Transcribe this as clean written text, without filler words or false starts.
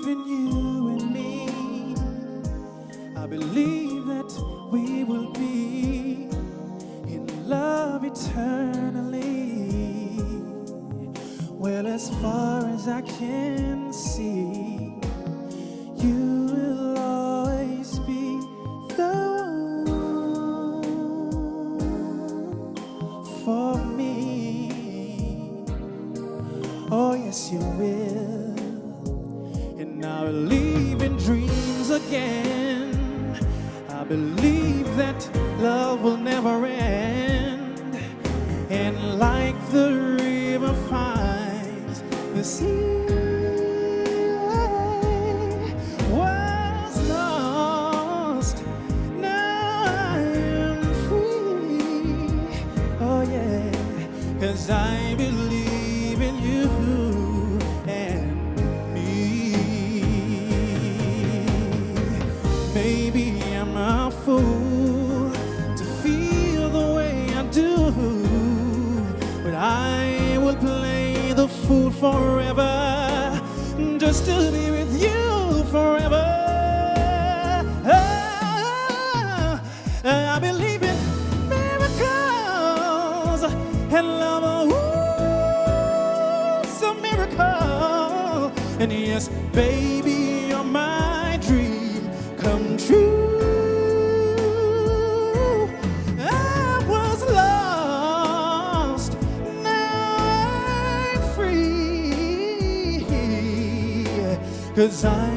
in you and me. I believe that we will be in love eternally. Well, as far as I can see, you will always be the one for me. Oh, yes, you will. And I believe in dreams again. I believe that love will never end. And like the river finds the sea, was lost, now I am free. Oh yeah, 'cause I believe in you and me. Maybe I'm a fool to feel the way I do, but I will play the fool forever, just to be with you forever. I believe in miracles and love, ooh, it's a miracle. And yes, baby, you're my dream come true. I was lost, now I'm free, 'cause I